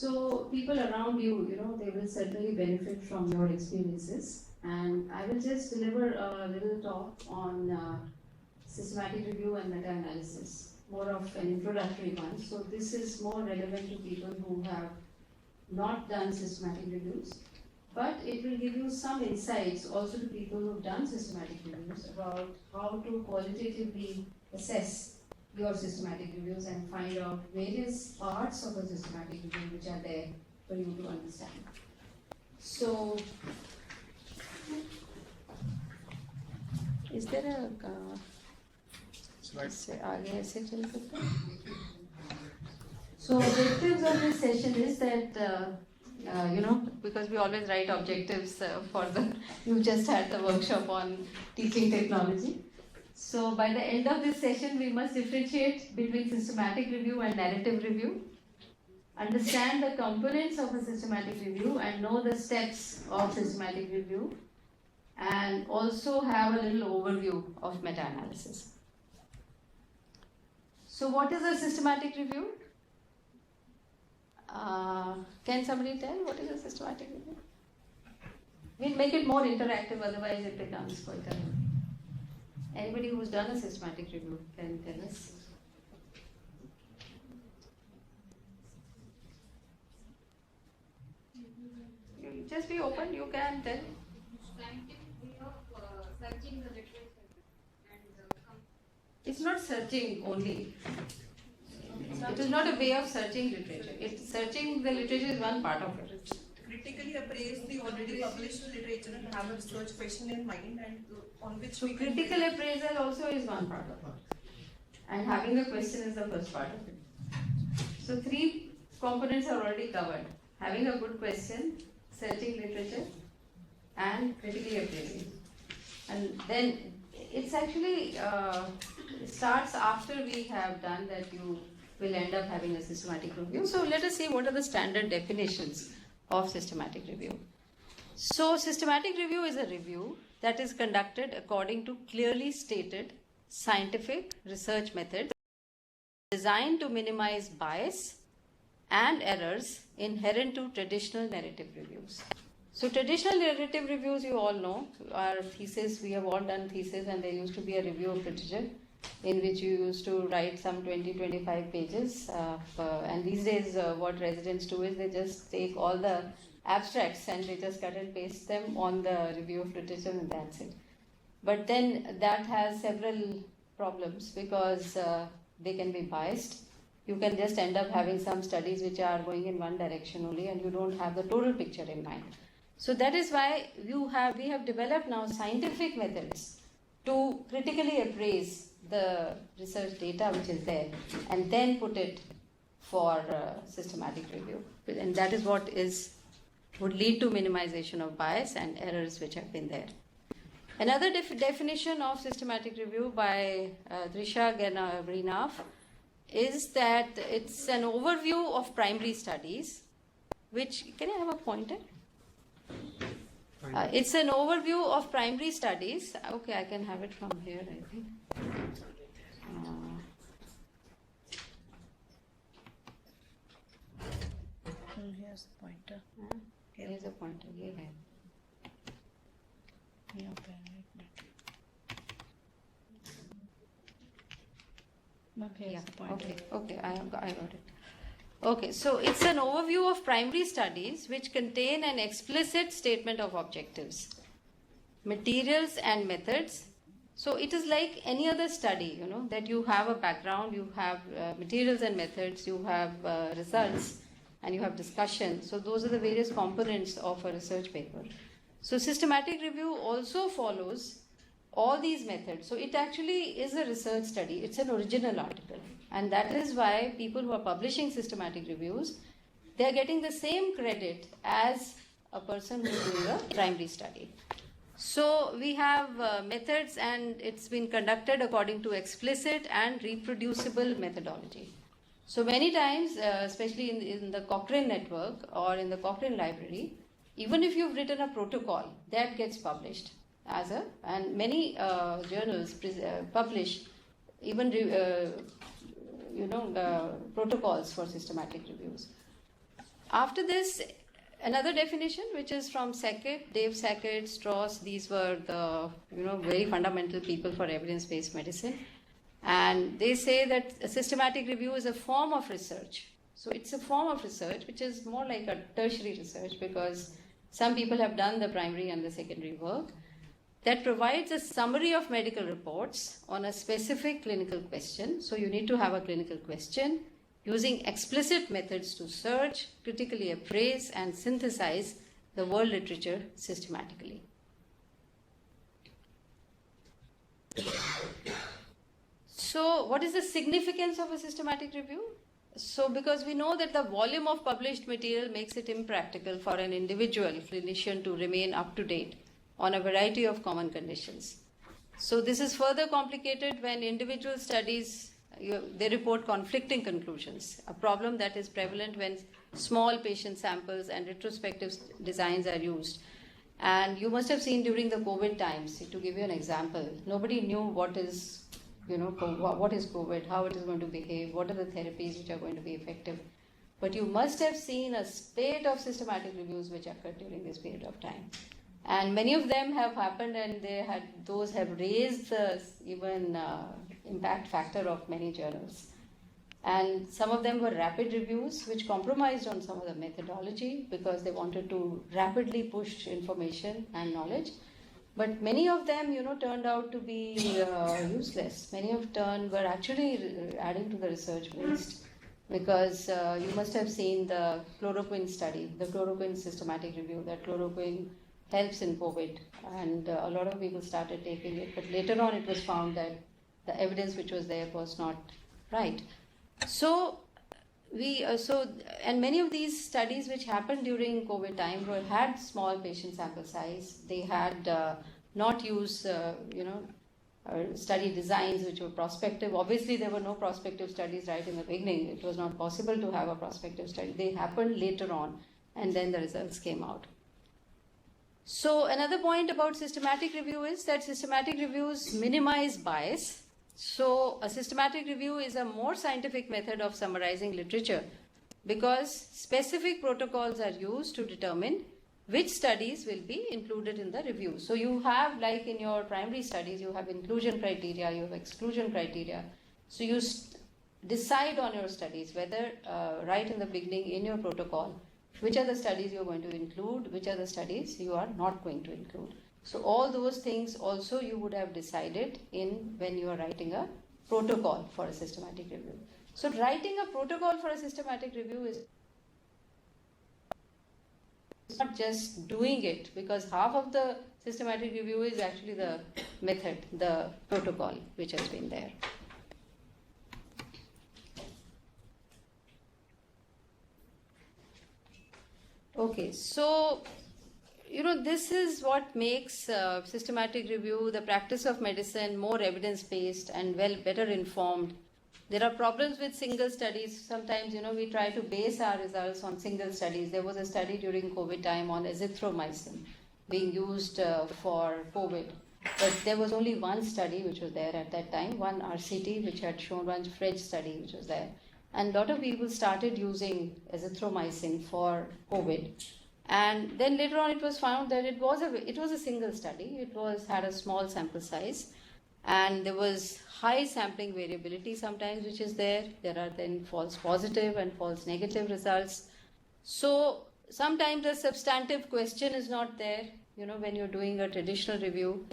So people around you, they will certainly benefit from your experiences. And I will just deliver a little talk on systematic review and meta-analysis, more of an introductory one. So this is more relevant to people who have not done systematic reviews, but it will give you some insights also to people who have done systematic reviews about how to qualitatively assess your systematic reviews and find out various parts of a systematic review which are there for you to understand. So, is there a slide? So objectives of this session is that because we always write objectives for you just had the workshop on teaching technology. So by the end of this session, we must differentiate between systematic review and narrative review, understand the components of a systematic review and know the steps of systematic review, and also have a little overview of meta-analysis. So what is a systematic review? Can somebody tell what is a systematic review? We'll make it more interactive, otherwise it becomes quite a... Anybody who's done a systematic review can tell us. You just be open, you can tell. Scientific way of searching the literature and it's not searching only. It is not a way of searching literature. Searching the literature is one part of it. Critically appraise the already published literature and have a research question in mind and on which so critical appraisal also is one part of it. And having a question is the first part of it. So three components are already covered. Having a good question, searching literature, and critically appraising. And then it's actually starts after we have done that. You will end up having a systematic review. So let us see what are the standard definitions of systematic review. So systematic review is a review that is conducted according to clearly stated scientific research methods designed to minimize bias and errors inherent to traditional narrative reviews. So traditional narrative reviews, you all know, are thesis. We have all done thesis, and there used to be a review of literature in which you used to write some 20-25 pages. And these days, what residents do is they just take all the abstracts and they just cut and paste them on the review of literature, and that's it. But then that has several problems because they can be biased. You can just end up having some studies which are going in one direction only, and you don't have the total picture in mind. So that is why we have developed now scientific methods to critically appraise the research data which is there and then put it for systematic review. And that is what would lead to minimization of bias and errors which have been there. Another definition of systematic review by Drisha Greenaf is that it's an overview of primary studies which, can I have a pointer? It's an overview of primary studies. Okay, I can have it from here, I think. Here's the pointer. Here's a pointer. Okay, I got it. Okay, so it's an overview of primary studies which contain an explicit statement of objectives, materials and methods. So it is like any other study, that you have a background, you have materials and methods, you have results, and you have discussion. So those are the various components of a research paper. So systematic review also follows all these methods. So it actually is a research study. It's an original article. And that is why people who are publishing systematic reviews, they are getting the same credit as a person who is doing a primary study. So we have methods, and it's been conducted according to explicit and reproducible methodology. So many times, especially in the Cochrane network or in the Cochrane library, even if you've written a protocol, that gets published and many journals publish even protocols for systematic reviews. After this, another definition, which is from Sackett, Dave Sackett, Strauss. These were the very fundamental people for evidence-based medicine, and they say that a systematic review is a form of research. So it's a form of research which is more like a tertiary research, because some people have done the primary and the secondary work, that provides a summary of medical reports on a specific clinical question. So you need to have a clinical question, using explicit methods to search, critically appraise, and synthesize the world literature systematically. So what is the significance of a systematic review? So because we know that the volume of published material makes it impractical for an individual clinician to remain up to date on a variety of common conditions. So this is further complicated when individual studies they report conflicting conclusions, a problem that is prevalent when small patient samples and retrospective designs are used. And you must have seen during the COVID times, to give you an example, nobody knew what is COVID, how it is going to behave, what are the therapies which are going to be effective. But you must have seen a spate of systematic reviews which occurred during this period of time. And many of them have happened, and those have raised the impact factor of many journals. And some of them were rapid reviews which compromised on some of the methodology because they wanted to rapidly push information and knowledge. But many of them, turned out to be useless. Many of them were actually adding to the research waste, because you must have seen the chloroquine study, the chloroquine systematic review, that chloroquine helps in COVID, and a lot of people started taking it. But later on, it was found that the evidence which was there was not right. So and many of these studies which happened during COVID time had small patient sample size. They had not used, study designs which were prospective. Obviously, there were no prospective studies right in the beginning. It was not possible to have a prospective study. They happened later on, and then the results came out. So another point about systematic review is that systematic reviews minimize bias. So a systematic review is a more scientific method of summarizing literature, because specific protocols are used to determine which studies will be included in the review. So you have, like in your primary studies, you have inclusion criteria, you have exclusion criteria. So you decide on your studies whether right in the beginning in your protocol, which are the studies you are going to include, which are the studies you are not going to include. So all those things also you would have decided when you are writing a protocol for a systematic review. So writing a protocol for a systematic review is not just doing it, because half of the systematic review is actually the method, the protocol which has been there. Okay, so this is what makes systematic review, the practice of medicine, more evidence-based and better informed. There are problems with single studies. Sometimes, we try to base our results on single studies. There was a study during COVID time on azithromycin being used for COVID. But there was only one study which was there at that time, one RCT which had shown, one French study which was there. And a lot of people started using azithromycin for COVID. And then later on it was found that it was a single study. It had a small sample size, and there was high sampling variability sometimes which is there. There are then false positive and false negative results. So sometimes a substantive question is not there, when you're doing a traditional review.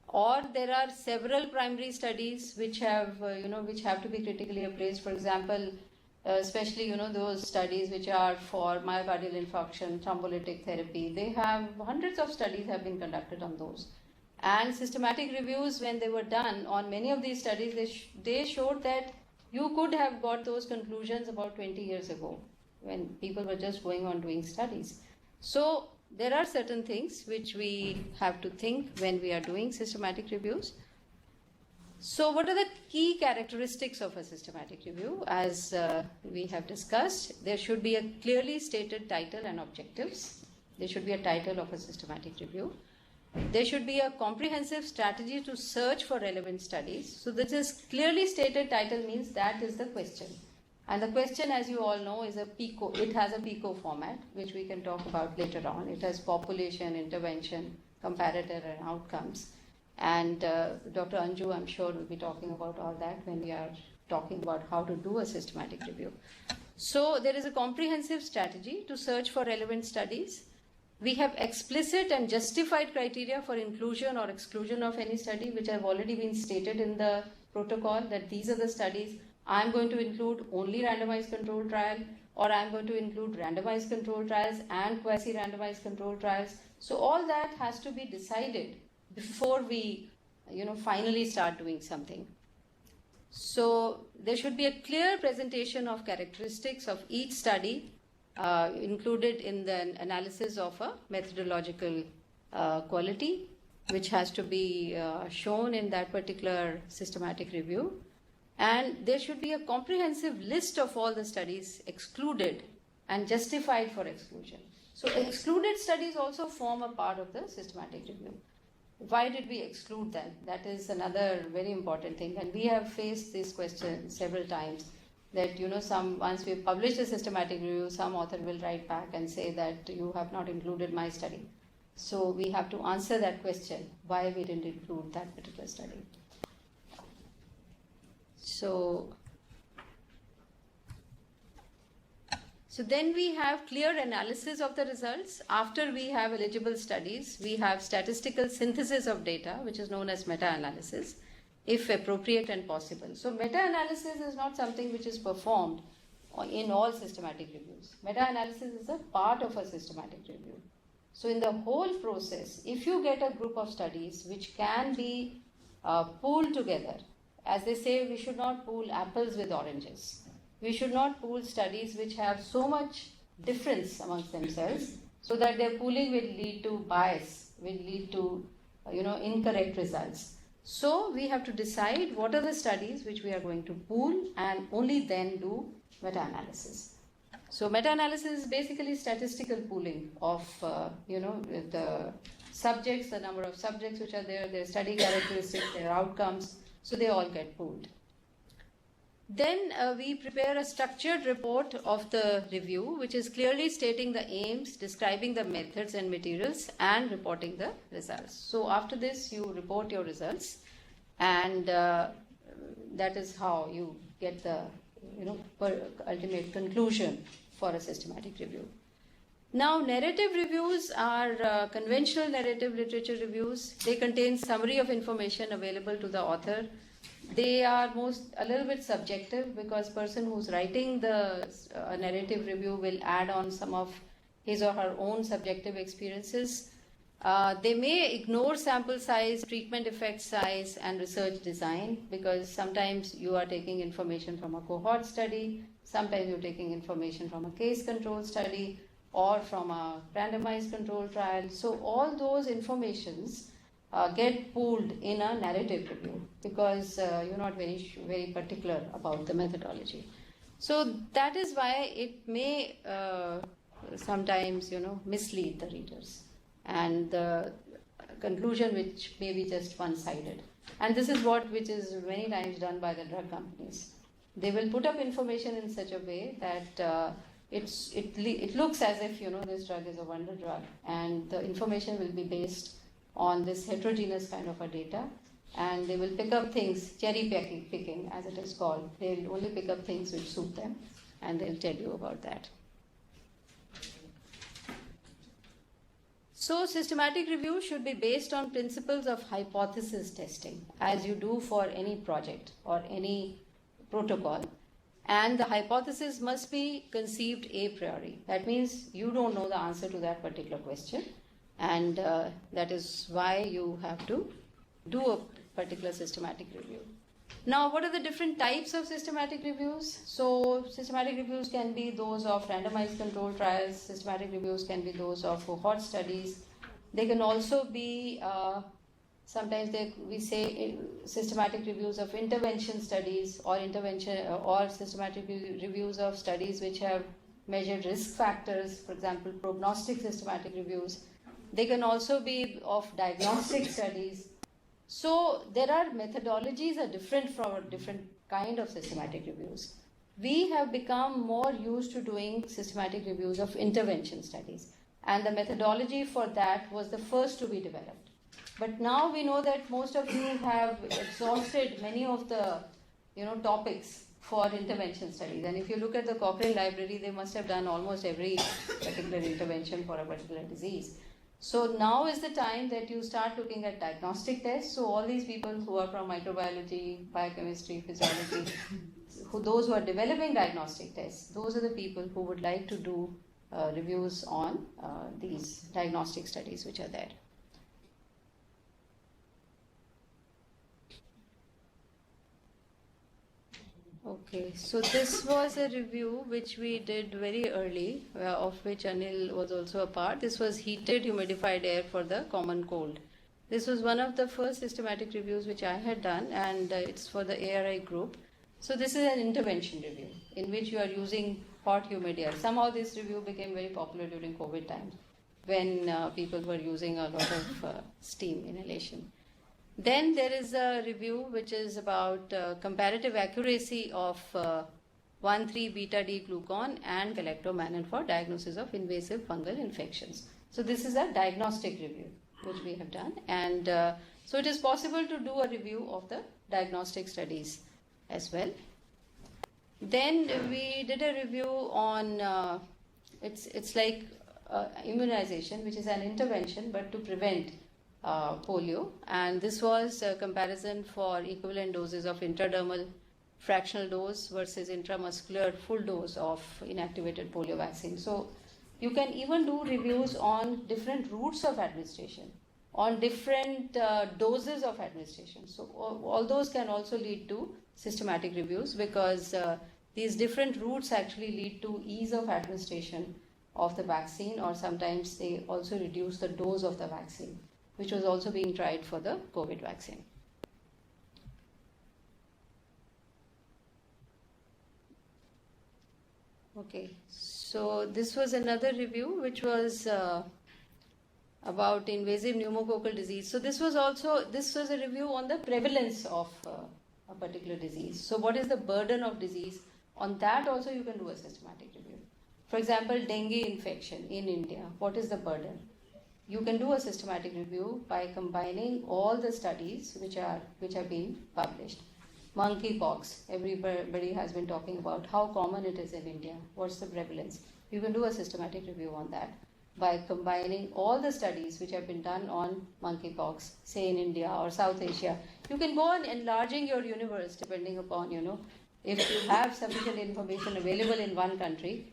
Or there are several primary studies which have to be critically appraised. For example, especially, those studies which are for myocardial infarction, thrombolytic therapy, they have hundreds of studies have been conducted on those. And systematic reviews, when they were done on many of these studies, they showed that you could have got those conclusions about 20 years ago, when people were just going on doing studies. So there are certain things which we have to think when we are doing systematic reviews. So what are the key characteristics of a systematic review? As we have discussed, there should be a clearly stated title and objectives. There should be a title of a systematic review. There should be a comprehensive strategy to search for relevant studies. So this is clearly stated title means that is the question. And the question, as you all know, is a PICO. It has a PICO format, which we can talk about later on. It has population, intervention, comparator, and outcomes. And Dr. Anju, I'm sure, will be talking about all that when we are talking about how to do a systematic review. So there is a comprehensive strategy to search for relevant studies. We have explicit and justified criteria for inclusion or exclusion of any study, which have already been stated in the protocol, that these are the studies I'm going to include only randomized control trial, or I'm going to include randomized control trials and quasi-randomized control trials. So all that has to be decided before we, finally start doing something. So there should be a clear presentation of characteristics of each study included in the analysis of a methodological quality, which has to be shown in that particular systematic review. And there should be a comprehensive list of all the studies excluded and justified for exclusion. So excluded studies also form a part of the systematic review. Why did we exclude them? That is another very important thing. And we have faced this question several times, that once we publish a systematic review, some author will write back and say that you have not included my study. So we have to answer that question, why we didn't include that particular study. So then we have clear analysis of the results. After we have eligible studies, we have statistical synthesis of data, which is known as meta-analysis, if appropriate and possible. So meta-analysis is not something which is performed in all systematic reviews. Meta-analysis is a part of a systematic review. So in the whole process, if you get a group of studies which can be pooled together, as they say, we should not pool apples with oranges. We should not pool studies which have so much difference amongst themselves, so that their pooling will lead to bias, will lead to incorrect results. So we have to decide what are the studies which we are going to pool, and only then do meta-analysis. So meta-analysis is basically statistical pooling of the subjects, the number of subjects which are there, their study characteristics, their outcomes. So they all get pooled. Then we prepare a structured report of the review, which is clearly stating the aims, describing the methods and materials, and reporting the results. So after this, you report your results, and that is how you get the ultimate conclusion for a systematic review. Now, narrative reviews are conventional narrative literature reviews. They contain summary of information available to the author. They are a little bit subjective, because person who's writing the narrative review will add on some of his or her own subjective experiences. They may ignore sample size, treatment effect size, and research design, because sometimes you are taking information from a cohort study, sometimes you're taking information from a case control study, or from a randomized control trial. So all those informations get pooled in a narrative review, because you're not very particular about the methodology. So that is why it may sometimes mislead the readers, and the conclusion which may be just one-sided. And this is which is many times done by the drug companies. They will put up information in such a way that it looks as if this drug is a wonder drug, and the information will be based on this heterogeneous kind of a data, and they will pick up things, cherry picking as it is called. They'll only pick up things which suit them, and they'll tell you about that. So systematic review should be based on principles of hypothesis testing, as you do for any project or any protocol. And the hypothesis must be conceived a priori. That means you don't know the answer to that particular question, and that is why you have to do a particular systematic review. Now, what are the different types of systematic reviews? So systematic reviews can be those of randomized control trials. Systematic reviews can be those of cohort studies. They can also be sometimes we say systematic reviews of intervention studies, or systematic reviews of studies which have measured risk factors, for example, prognostic systematic reviews. They can also be of diagnostic studies. So there are methodologies are different for different kind of systematic reviews. we have become more used to doing systematic reviews of intervention studies, and the methodology for that was the first to be developed. But now we know that most of you have exhausted many of the topics for intervention studies, and if you look at the Cochrane library, they must have done almost every particular intervention for a particular disease. So now is the time that you start looking at diagnostic tests. So all these people who are from microbiology, biochemistry, physiology, those who are developing diagnostic tests, those are the people who would like to do reviews on these diagnostic studies which are there. Okay, so this was a review which we did very early, of which Anil was also a part. This was heated humidified air for the common cold. This was one of the first systematic reviews which I had done, and it's for the ARI group. So this is an intervention review in which you are using hot humid air. Somehow this review became very popular during COVID times when people were using a lot of steam inhalation. Then there is a review which is about comparative accuracy of 1,3-beta-D-glucan and galactomannan for diagnosis of invasive fungal infections. So this is a diagnostic review which we have done, and so it is possible to do a review of the diagnostic studies as well. Then we did a review on it's like immunization, which is an intervention but to prevent polio, and this was a comparison for equivalent doses of intradermal fractional dose versus intramuscular full dose of inactivated polio vaccine. So you can even do reviews on different routes of administration, on different doses of administration. So all those can also lead to systematic reviews, because these different routes actually lead to ease of administration of the vaccine, or sometimes they also reduce the dose of the vaccine, which was also being tried for the COVID vaccine. Okay, so this was another review which was about invasive pneumococcal disease. So this was a review on the prevalence of a particular disease. So what is the burden of disease? On that also you can do a systematic review. For example, dengue infection in India, what is the burden? You can do a systematic review by combining all the studies which have been published. Monkeypox, everybody has been talking about how common it is in India. What's the prevalence? You can do a systematic review on that by combining all the studies which have been done on monkeypox, say in India or South Asia. You can go on enlarging your universe depending upon, if you have sufficient information available in one country,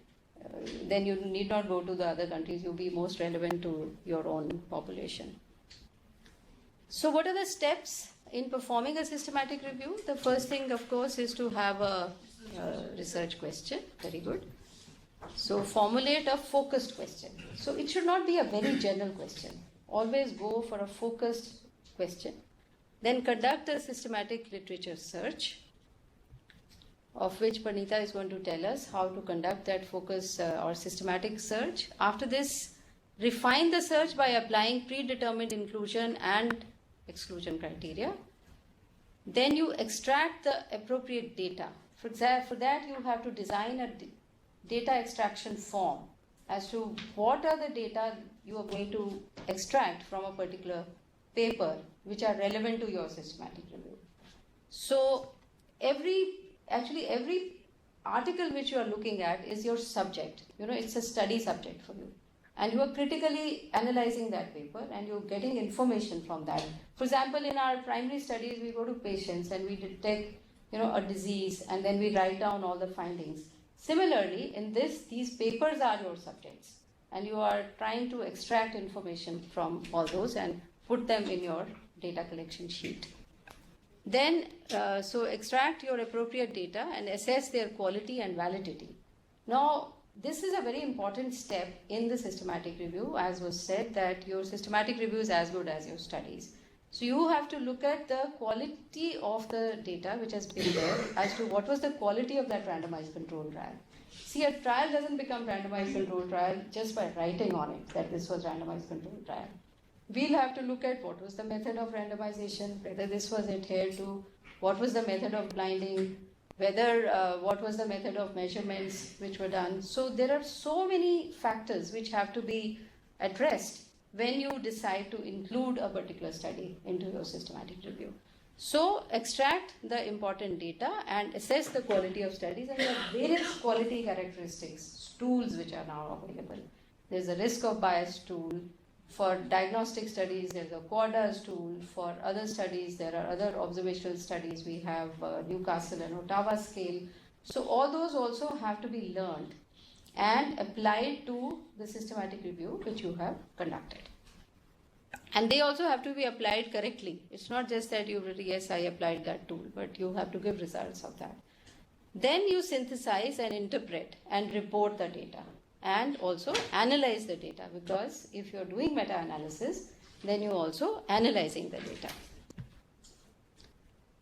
then you need not go to the other countries. You'll be most relevant to your own population. So what are the steps in performing a systematic review? The first thing, of course, is to have a research question. Very good. So formulate a focused question. So it should not be a very general question. Always go for a focused question. Then conduct a systematic literature search, of which Panita is going to tell us how to conduct that focus or systematic search. After this, refine the search by applying predetermined inclusion and exclusion criteria. Then you extract the appropriate data. For that, you have to design a data extraction form as to what are the data you are going to extract from a particular paper which are relevant to your systematic review. So every article which you are looking at is your subject. It's a study subject for you. And you are critically analyzing that paper and you're getting information from that. For example, in our primary studies, we go to patients and we detect, a disease, and then we write down all the findings. Similarly, in these papers are your subjects, and you are trying to extract information from all those and put them in your data collection sheet. Then, so extract your appropriate data and assess their quality and validity. Now, this is a very important step in the systematic review, as was said, that your systematic review is as good as your studies. So you have to look at the quality of the data which has been there as to what was the quality of that randomized control trial. See, a trial doesn't become randomized control trial just by writing on it that this was randomized control trial. We'll have to look at what was the method of randomization, whether this was adhered to, what was the method of blinding, whether what was the method of measurements which were done. So there are so many factors which have to be addressed when you decide to include a particular study into your systematic review. So extract the important data and assess the quality of studies, and there are various quality characteristics, tools which are now available. There's a risk of bias tool. For diagnostic studies, there's a Quadas tool. For other studies, there are other observational studies. We have Newcastle and Ottawa scale. So all those also have to be learned and applied to the systematic review which you have conducted. And they also have to be applied correctly. It's not just that you really, yes, I applied that tool, but you have to give results of that. Then you synthesize and interpret and report the data, and also analyze the data, because if you're doing meta-analysis, then you're also analyzing the data.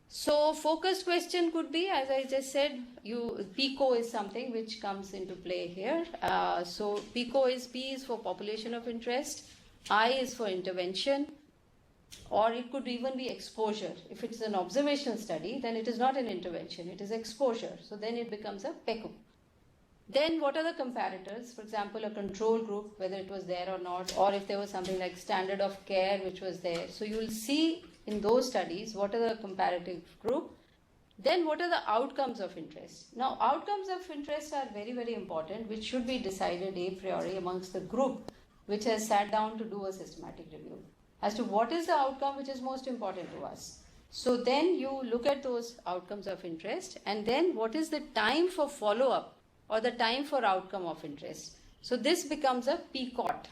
So focused question could be, as I just said, PICO is something which comes into play here. So PICO is, P is for population of interest, I is for intervention, or it could even be exposure. If it's an observational study, then it is not an intervention, it is exposure. So then it becomes a PECO. Then what are the comparators? For example, a control group, whether it was there or not, or if there was something like standard of care which was there. So you will see in those studies what are the comparative group. Then what are the outcomes of interest? Now outcomes of interest are very, very important, which should be decided a priori amongst the group which has sat down to do a systematic review as to what is the outcome which is most important to us. So then you look at those outcomes of interest, and then what is the time for follow-up or the time for outcome of interest. So this becomes a PCOT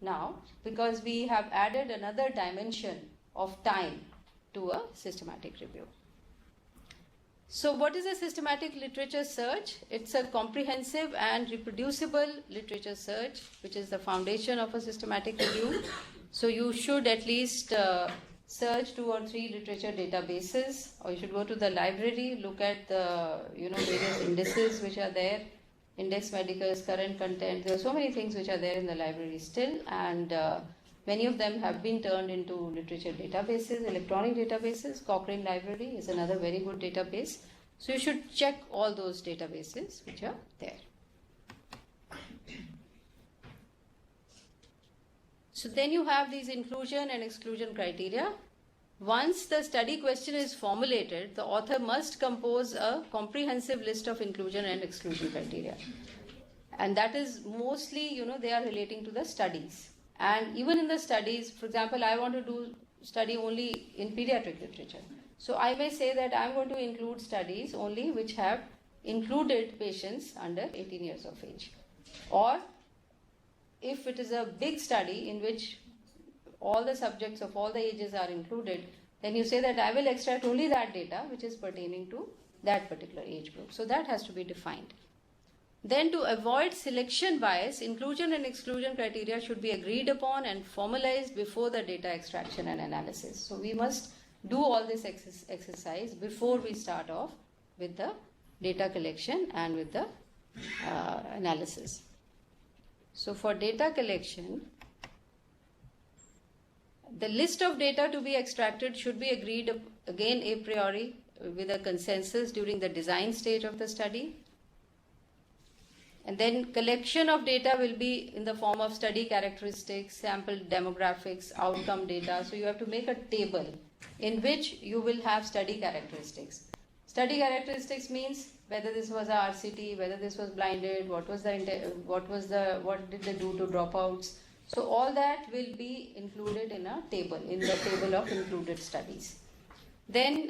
now, because we have added another dimension of time to a systematic review. So what is a systematic literature search? It's a comprehensive and reproducible literature search, which is the foundation of a systematic review. So you should at least search 2 or 3 literature databases, or you should go to the library, look at the various indices which are there, index medicus, current content. There are so many things which are there in the library still, and many of them have been turned into literature databases, electronic databases. Cochrane Library is another very good database. So you should check all those databases which are there. So then you have these inclusion and exclusion criteria. Once the study question is formulated, the author must compose a comprehensive list of inclusion and exclusion criteria. And that is mostly, they are relating to the studies. And even in the studies, for example, I want to do study only in pediatric literature. So I may say that I'm going to include studies only which have included patients under 18 years of age. Or if it is a big study in which all the subjects of all the ages are included, then you say that I will extract only that data which is pertaining to that particular age group. So that has to be defined. Then to avoid selection bias, inclusion and exclusion criteria should be agreed upon and formalized before the data extraction and analysis. So we must do all this exercise before we start off with the data collection and with the analysis. So for data collection, the list of data to be extracted should be agreed again a priori with a consensus during the design stage of the study. And then collection of data will be in the form of study characteristics, sample demographics, outcome data. So you have to make a table in which you will have study characteristics. Study characteristics means whether this was a RCT, whether this was blinded, what did they do to dropouts. So all that will be included in a table, in the table of included studies. Then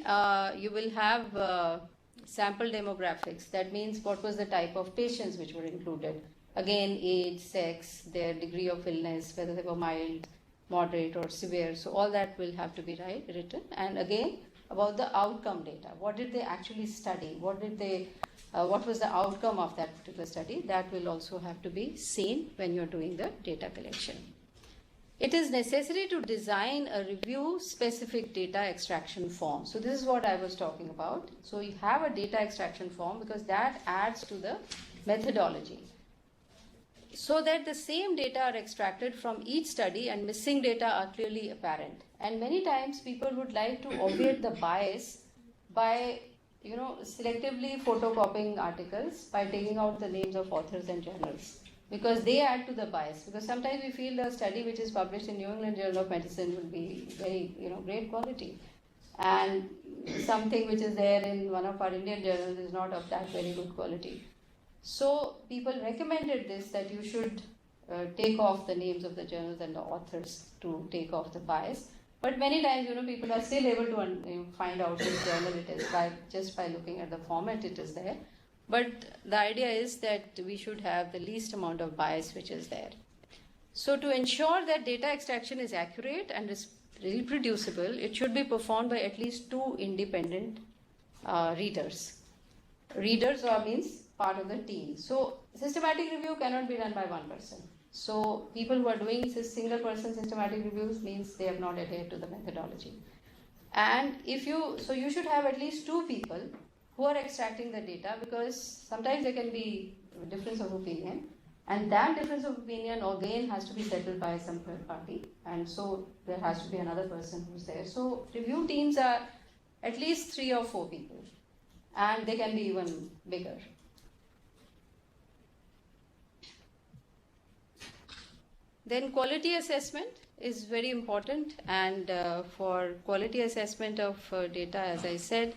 you will have sample demographics. That means what was the type of patients which were included. Again, age, sex, their degree of illness, whether they were mild, moderate or severe. So all that will have to be written. And again, about the outcome data. What did they actually study? What was the outcome of that particular study? That will also have to be seen when you're doing the data collection. It is necessary to design a review-specific data extraction form. So this is what I was talking about. So you have a data extraction form because that adds to the methodology. So that the same data are extracted from each study and missing data are clearly apparent. And many times people would like to obviate the bias by selectively photocopying articles by taking out the names of authors and journals, because they add to the bias. Because sometimes we feel the study which is published in New England Journal of Medicine will be very, great quality, and something which is there in one of our Indian journals is not of that very good quality. So people recommended this, that you should take off the names of the journals and the authors to take off the bias. But many times, people are still able to find out which journal it is just by looking at the format it is there. But the idea is that we should have the least amount of bias which is there. So to ensure that data extraction is accurate and reproducible, it should be performed by at least 2 independent readers. Readers means part of the team. So systematic review cannot be done by one person. So people who are doing single person systematic reviews means they have not adhered to the methodology. And you should have at least 2 people who are extracting the data, because sometimes there can be a difference of opinion, and that difference of opinion again has to be settled by some third party, and so there has to be another person who's there. So review teams are at least 3 or 4 people, and they can be even bigger. Then quality assessment is very important, and for quality assessment of data, as I said,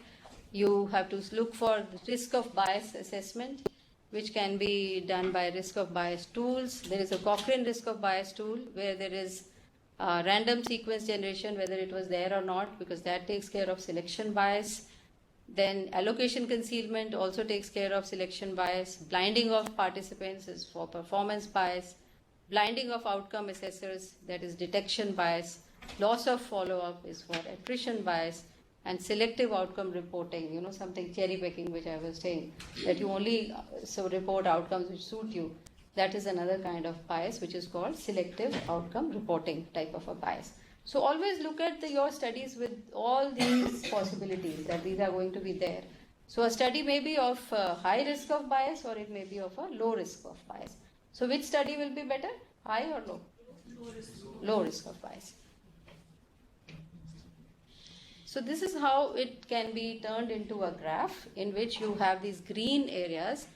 you have to look for the risk of bias assessment, which can be done by risk of bias tools. There is a Cochrane risk of bias tool where there is random sequence generation, whether it was there or not, because that takes care of selection bias. Then allocation concealment also takes care of selection bias. Blinding of participants is for performance bias. Blinding of outcome assessors, that is detection bias. Loss of follow-up is for attrition bias. And selective outcome reporting, something cherry picking, which I was saying, that you only report outcomes which suit you. That is another kind of bias, which is called selective outcome reporting type of a bias. So always look at your studies with all these possibilities, that these are going to be there. So a study may be of high risk of bias, or it may be of a low risk of bias. So which study will be better, high or low? Low risk of bias. So this is how it can be turned into a graph, in which you have these green areas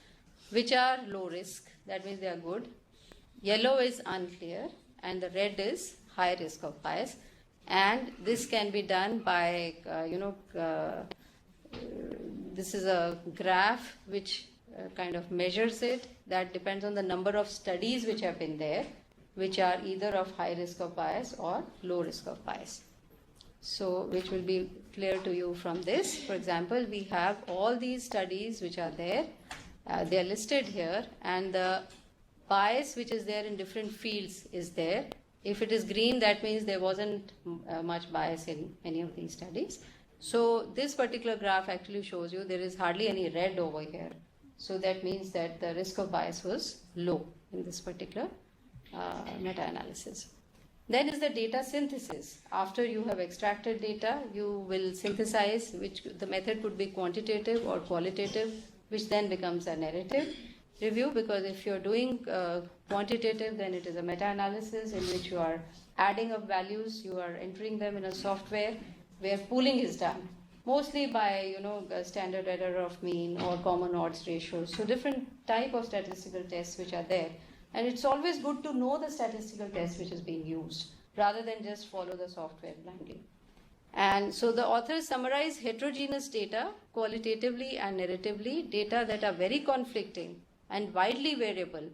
which are low risk, that means they are good. Yellow is unclear, and the red is high risk of bias. And this can be done by, this is a graph which kind of measures it. That depends on the number of studies which have been there, which are either of high risk of bias or low risk of bias. So, which will be clear to you from this. For example, we have all these studies which are there. They are listed here, and the bias which is there in different fields is there. If it is green, that means there wasn't much bias in any of these studies. So this particular graph actually shows you there is hardly any red over here. So that means that the risk of bias was low in this particular meta-analysis. Then is the data synthesis. After you have extracted data, you will synthesize, which the method could be quantitative or qualitative, which then becomes a narrative review, because if you're doing quantitative, then it is a meta-analysis in which you are adding up values, you are entering them in a software where pooling is done, mostly by standard error of mean or common odds ratios. So different type of statistical tests which are there. And it's always good to know the statistical test which is being used, rather than just follow the software blindly. And so the authors summarize heterogeneous data, qualitatively and narratively, data that are very conflicting and widely variable,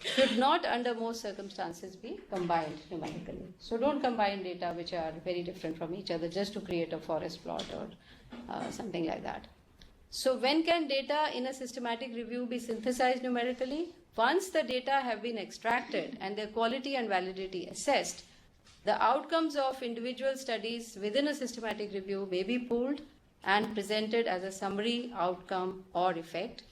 should not under most circumstances be combined numerically. So don't combine data which are very different from each other just to create a forest plot or something like that. So when can data in a systematic review be synthesized numerically? Once the data have been extracted and their quality and validity assessed, the outcomes of individual studies within a systematic review may be pooled and presented as a summary outcome or effect.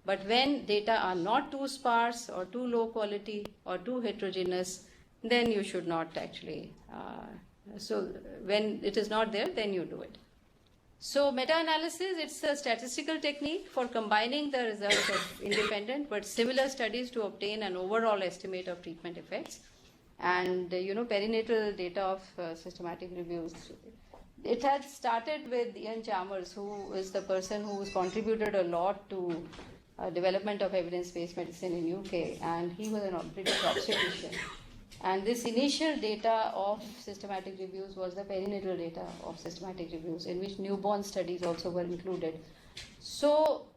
But when data are not too sparse or too low quality or too heterogeneous, then you should not actually. So when it is not there, then you do it. So meta-analysis, it's a statistical technique for combining the results of independent but similar studies to obtain an overall estimate of treatment effects. And perinatal data of systematic reviews it had started with Ian Chalmers, who is the person who has contributed a lot to development of evidence-based medicine in UK, and he was a British obstetrician. And this initial data of systematic reviews was the perinatal data of systematic reviews, in which newborn studies also were included. So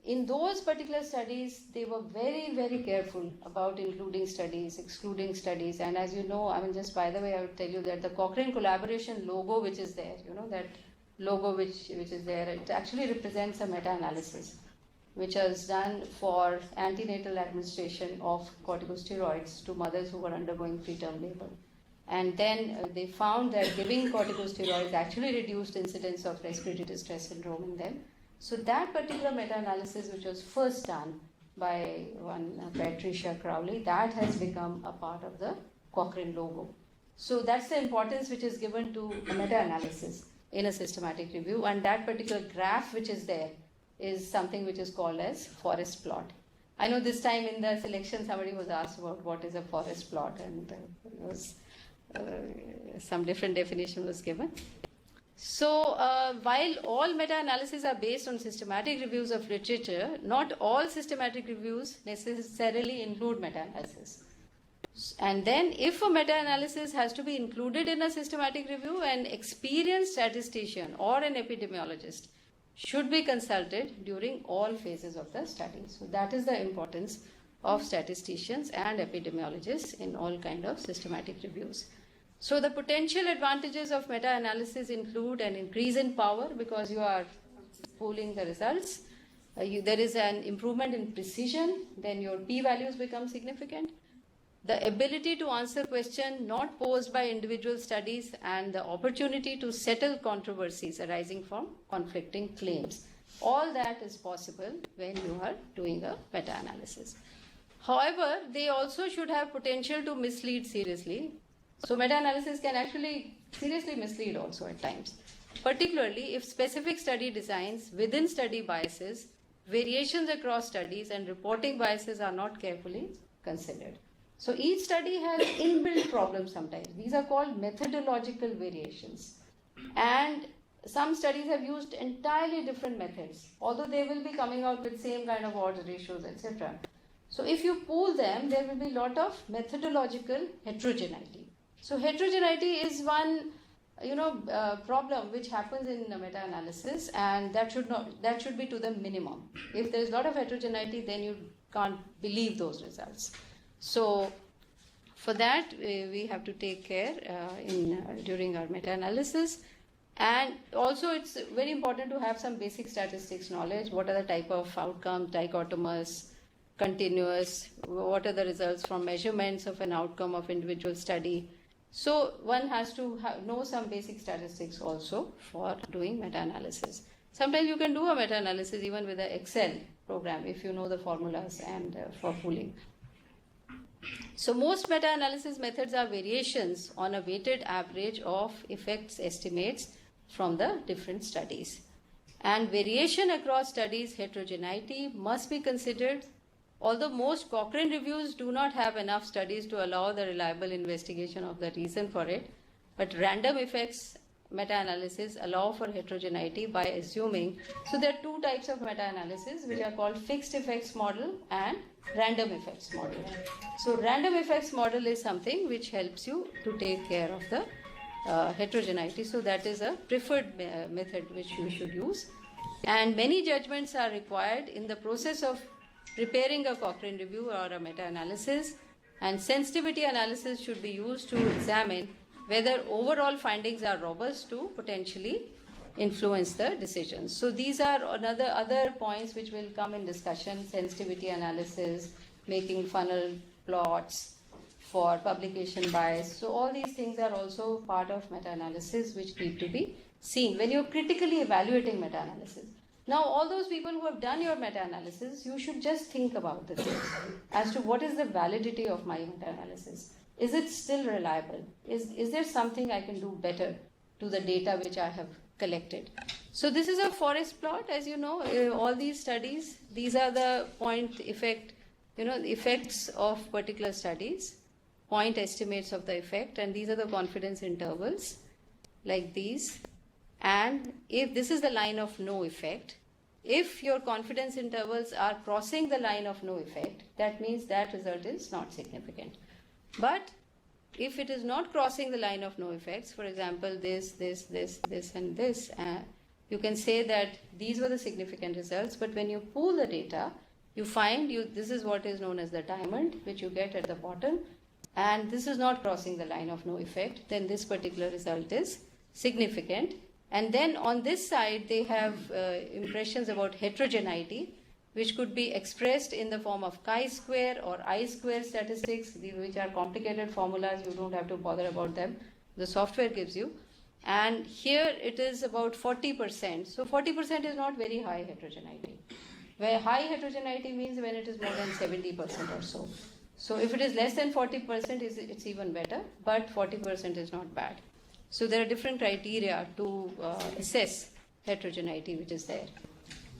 in those particular studies, they were very, very careful about including studies, excluding studies. And as you know, I mean, just by the way, I would tell you that the Cochrane collaboration logo, which is there, that logo which is there, it actually represents a meta-analysis, which was done for antenatal administration of corticosteroids to mothers who were undergoing preterm labor. And then they found that giving corticosteroids actually reduced incidence of respiratory distress syndrome in them. So that particular meta-analysis, which was first done by one Patricia Crowley, that has become a part of the Cochrane logo. So that's the importance which is given to a meta-analysis in a systematic review, and that particular graph which is there is something which is called as forest plot. I know this time in the selection somebody was asked about what is a forest plot, and some different definition was given. So while all meta-analyses are based on systematic reviews of literature, not all systematic reviews necessarily include meta-analysis. And then if a meta-analysis has to be included in a systematic review, an experienced statistician or an epidemiologist should be consulted during all phases of the study. So that is the importance of statisticians and epidemiologists in all kind of systematic reviews. So the potential advantages of meta-analysis include an increase in power because you are pooling the results. There is an improvement in precision, then your p-values become significant. The ability to answer questions not posed by individual studies and the opportunity to settle controversies arising from conflicting claims. All that is possible when you are doing a meta-analysis. However, they also should have potential to mislead seriously. So meta-analysis can actually seriously mislead also at times, particularly if specific study designs, within study biases, variations across studies and reporting biases are not carefully considered. So each study has inbuilt problems sometimes. These are called methodological variations. And some studies have used entirely different methods, although they will be coming out with same kind of odds ratios, etc. So if you pool them, there will be a lot of methodological heterogeneity. So heterogeneity is one, problem which happens in meta-analysis, and that should be to the minimum. If there is a lot of heterogeneity, then you can't believe those results. So for that, we have to take care during our meta-analysis. And also it's very important to have some basic statistics knowledge. What are the type of outcomes, dichotomous, continuous, what are the results from measurements of an outcome of individual study. So one has to know some basic statistics also for doing meta-analysis. Sometimes you can do a meta-analysis even with an Excel program if you know the formulas and for pooling. So most meta-analysis methods are variations on a weighted average of effects estimates from the different studies. And variation across studies, heterogeneity, must be considered. Although most Cochrane reviews do not have enough studies to allow the reliable investigation of the reason for it, but random effects meta-analysis allow for heterogeneity by assuming. So there are two types of meta-analysis which are called fixed effects model and random effects model. So random effects model is something which helps you to take care of the heterogeneity. So that is a preferred method which you should use. And many judgments are required in the process of preparing a Cochrane review or a meta-analysis, and sensitivity analysis should be used to examine whether overall findings are robust to potentially influence the decisions. So these are other points which will come in discussion: sensitivity analysis, making funnel plots for publication bias. So all these things are also part of meta-analysis which need to be seen when you're critically evaluating meta-analysis. Now, all those people who have done your meta-analysis, you should just think about this as to what is the validity of my meta-analysis. Is it still reliable? Is there something I can do better to the data which I have collected? So this is a forest plot, as you know, all these studies, these are the point effect, the effects of particular studies, point estimates of the effect, and these are the confidence intervals. like these. And if this is the line of no effect, if your confidence intervals are crossing the line of no effect, that means that result is not significant. But if it is not crossing the line of no effects, for example, this, and this, you can say that these were the significant results, but when you pool the data, you find this is what is known as the diamond, which you get at the bottom, and this is not crossing the line of no effect, then this particular result is significant. And then on this side, they have impressions about heterogeneity, which could be expressed in the form of chi-square or I-square statistics, which are complicated formulas. You don't have to bother about them. The software gives you. And here it is about 40%. So 40% is not very high heterogeneity. Where high heterogeneity means when it is more than 70% or so. So if it is less than 40%, it's even better, but 40% is not bad. So there are different criteria to assess heterogeneity which is there.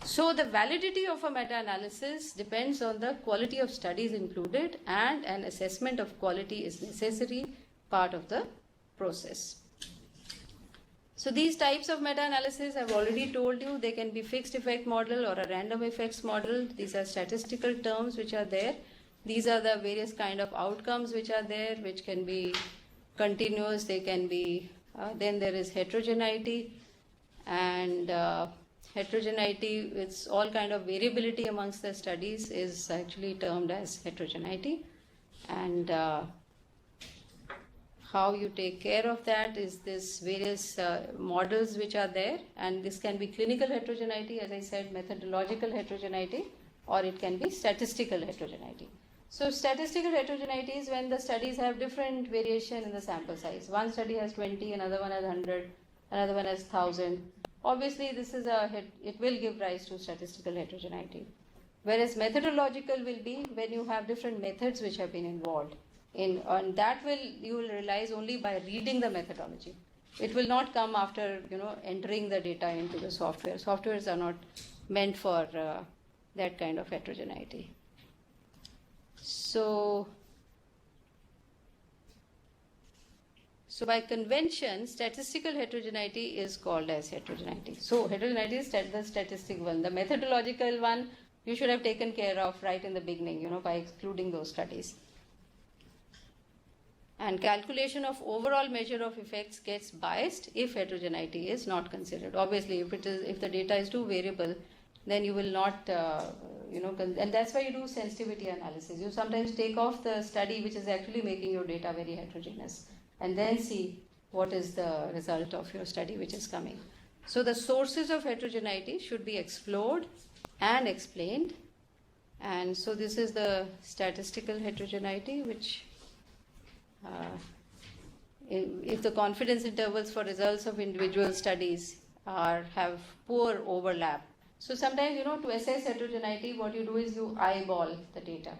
So the validity of a meta-analysis depends on the quality of studies included, and an assessment of quality is necessary part of the process. So these types of meta-analysis, I've already told you, they can be fixed effect model or a random effects model. These are statistical terms which are there. These are the various kind of outcomes which are there, which can be continuous, they can be, then there is heterogeneity, and heterogeneity, it's all kind of variability amongst the studies is actually termed as heterogeneity. And how you take care of that is this various models which are there, and this can be clinical heterogeneity, as I said, methodological heterogeneity, or it can be statistical heterogeneity. So statistical heterogeneity is when the studies have different variation in the sample size. One study has 20, another one has 100, another one has 1000. Obviously, this is it will give rise to statistical heterogeneity. Whereas methodological will be when you have different methods which have been involved. And that you will realize only by reading the methodology. It will not come after entering the data into the software. Softwares are not meant for that kind of heterogeneity. So by convention, statistical heterogeneity is called as heterogeneity. So heterogeneity is the statistical one. The methodological one you should have taken care of right in the beginning, by excluding those studies. And calculation of overall measure of effects gets biased if heterogeneity is not considered. Obviously, if the data is too variable, then you will not, and that's why you do sensitivity analysis. You sometimes take off the study which is actually making your data very heterogeneous, and then see what is the result of your study which is coming. So the sources of heterogeneity should be explored and explained. And so this is the statistical heterogeneity, which if the confidence intervals for results of individual studies have poor overlap. So sometimes, to assess heterogeneity, what you do is you eyeball the data.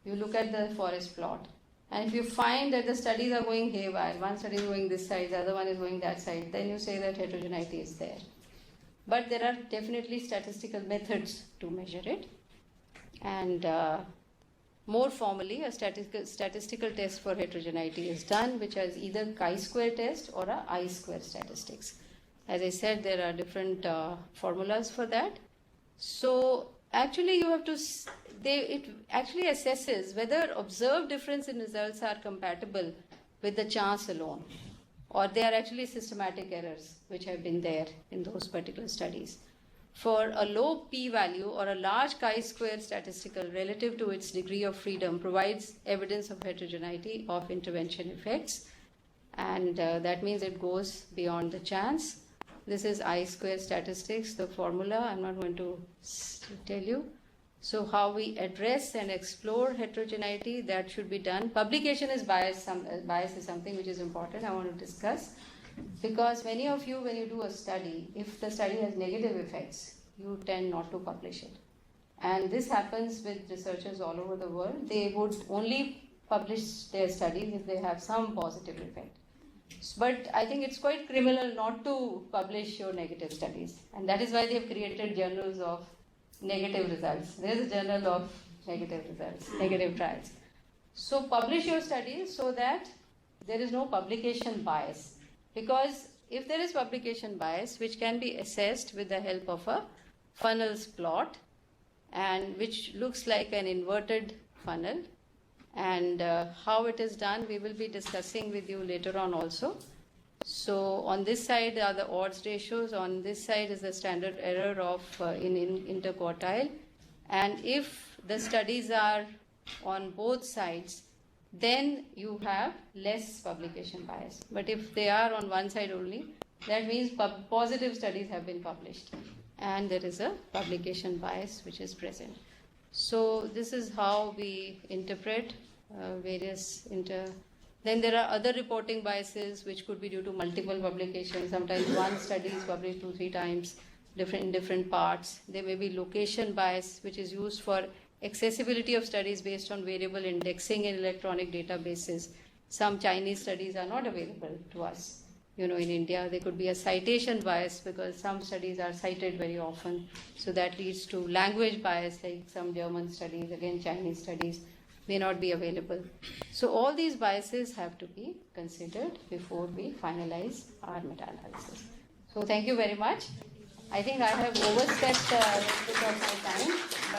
You look at the forest plot. And if you find that the studies are going haywire, one study is going this side, the other one is going that side, then you say that heterogeneity is there. But there are definitely statistical methods to measure it. And more formally, a statistical test for heterogeneity is done, which is either chi-square test or a I-square statistics. As I said, there are different formulas for that. So actually you have to, it actually assesses whether observed difference in results are compatible with the chance alone, or they are actually systematic errors which have been there in those particular studies. For a low p-value or a large chi-square statistical relative to its degree of freedom provides evidence of heterogeneity of intervention effects, and that means it goes beyond the chance. This is I-square statistics, the formula. I'm not going to tell you. So how we address and explore heterogeneity, that should be done. Publication is bias. Bias is something which is important I want to discuss. Because many of you, when you do a study, if the study has negative effects, you tend not to publish it. And this happens with researchers all over the world. They would only publish their studies if they have some positive effect. But I think it's quite criminal not to publish your negative studies. And that is why they have created journals of negative results. There's a journal of negative results, negative trials. So publish your studies so that there is no publication bias. Because if there is publication bias, which can be assessed with the help of a funnels plot, and which looks like an inverted funnel, and how it is done we will be discussing with you later on also. So on this side are the odds ratios, on this side is the standard error of in interquartile, and if the studies are on both sides, then you have less publication bias. But if they are on one side only, that means positive studies have been published and there is a publication bias which is present. So this is how we interpret various Then there are other reporting biases which could be due to multiple publications. Sometimes one study is published 2-3 times in different parts. There may be location bias, which is used for accessibility of studies based on variable indexing in electronic databases. Some Chinese studies are not available to us. In India, there could be a citation bias because some studies are cited very often. So that leads to language bias, like some German studies, again Chinese studies may not be available. So all these biases have to be considered before we finalize our meta-analysis. So thank you very much. I think I have overstepped a bit of my time.